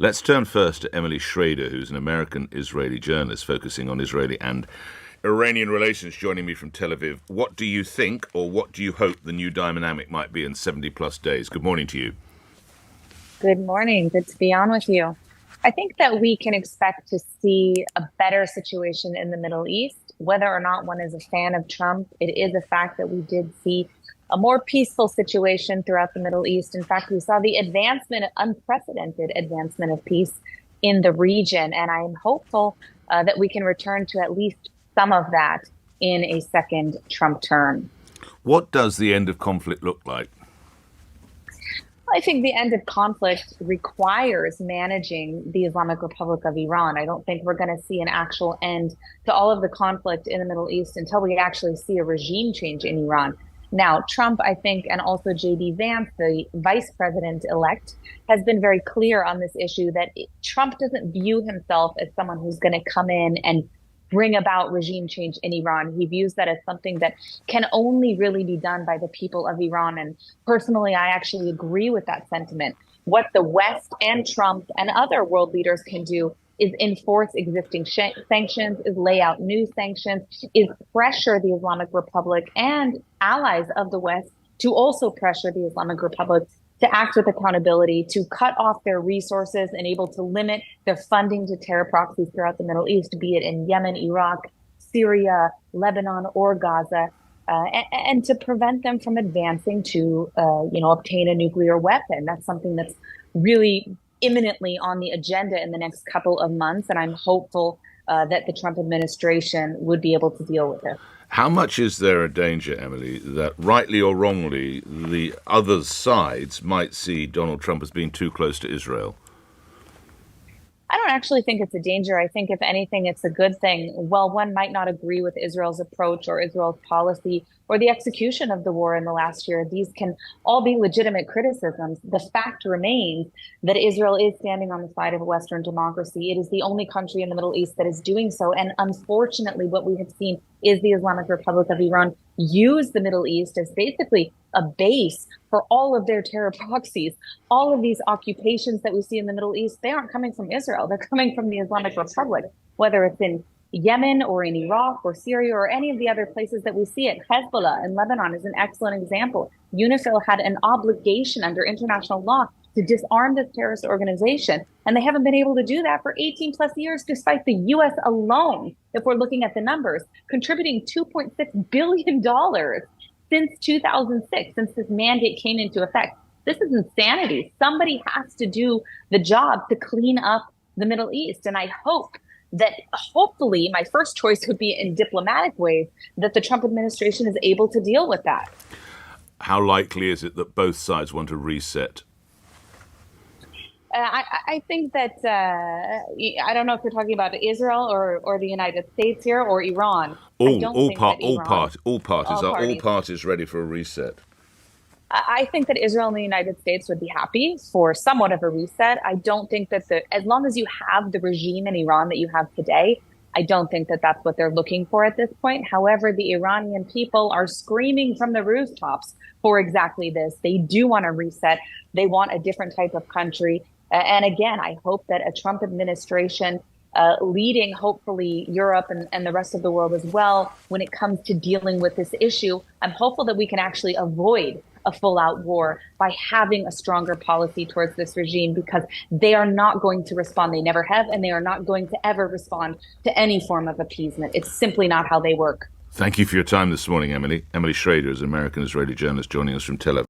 Let's turn first to Emily Schrader, who's an American-Israeli journalist focusing on Israeli and Iranian relations, joining me from Tel Aviv. What do you think, or what do you hope the new dynamic might be in 70-plus days? Good morning to you. Good morning. Good to be on with you. I think that we can expect to see a better situation in the Middle East. Whether or not one is a fan of Trump, it is a fact that we did see a more peaceful situation throughout the Middle East. In fact, we saw the unprecedented advancement of peace in the region. And I am hopeful that we can return to at least some of that in a second Trump term. What does the end of conflict look like? I think the end of conflict requires managing the Islamic Republic of Iran. I don't think we're going to see an actual end to all of the conflict in the Middle East until we actually see a regime change in Iran. Now, Trump, I think, and also J.D. Vance, the vice president-elect, has been very clear on this issue that Trump doesn't view himself as someone who's going to come in and bring about regime change in Iran. He views that as something that can only really be done by the people of Iran. And personally, I actually agree with that sentiment. What the West and Trump and other world leaders can do is enforce existing sanctions, is lay out new sanctions, is pressure the Islamic Republic and allies of the West to also pressure the Islamic Republic to act with accountability, to cut off their resources and able to limit their funding to terror proxies throughout the Middle East, be it in Yemen, Iraq, Syria, Lebanon, or Gaza, and to prevent them from advancing to, obtain a nuclear weapon. That's something that's really imminently on the agenda in the next couple of months, and I'm hopeful that the Trump administration would be able to deal with it. How much is there a danger, Emily, that rightly or wrongly, the other sides might see Donald Trump as being too close to Israel? I don't actually think it's a danger. I think, if anything, it's a good thing. While one might not agree with Israel's approach or Israel's policy or the execution of the war in the last year, these can all be legitimate criticisms. The fact remains that Israel is standing on the side of a Western democracy. It is the only country in the Middle East that is doing so. And unfortunately, what we have seen is the Islamic Republic of Iran use the Middle East as basically a base for all of their terror proxies. All of these occupations that we see in the Middle East, they aren't coming from Israel. They're coming from the Islamic Republic, whether it's in Yemen or in Iraq or Syria or any of the other places that we see it. Hezbollah in Lebanon is an excellent example. UNIFIL had an obligation under international law to disarm this terrorist organization, and they haven't been able to do that for 18 plus years, despite the U.S. alone, if we're looking at the numbers, contributing $2.6 billion since 2006, since this mandate came into effect. This is insanity. Somebody has to do the job to clean up the Middle East. And I hope that, hopefully, my first choice would be in diplomatic ways, that the Trump administration is able to deal with that. How likely is it that both sides want a reset? I think that, I don't know if you're talking about Israel or the United States here, or Iran. All parties ready for a reset. I think that Israel and the United States would be happy for somewhat of a reset. I don't think that as long as you have the regime in Iran that you have today, I don't think that that's what they're looking for at this point. However, the Iranian people are screaming from the rooftops for exactly this. They do want a reset. They want a different type of country. And again, I hope that a Trump administration leading, hopefully, Europe and the rest of the world as well, when it comes to dealing with this issue, I'm hopeful that we can actually avoid a full-out war by having a stronger policy towards this regime, because they are not going to respond. They never have, and they are not going to ever respond to any form of appeasement. It's simply not how they work. Thank you for your time this morning, Emily. Emily Schrader is an American-Israeli journalist joining us from Tel Aviv.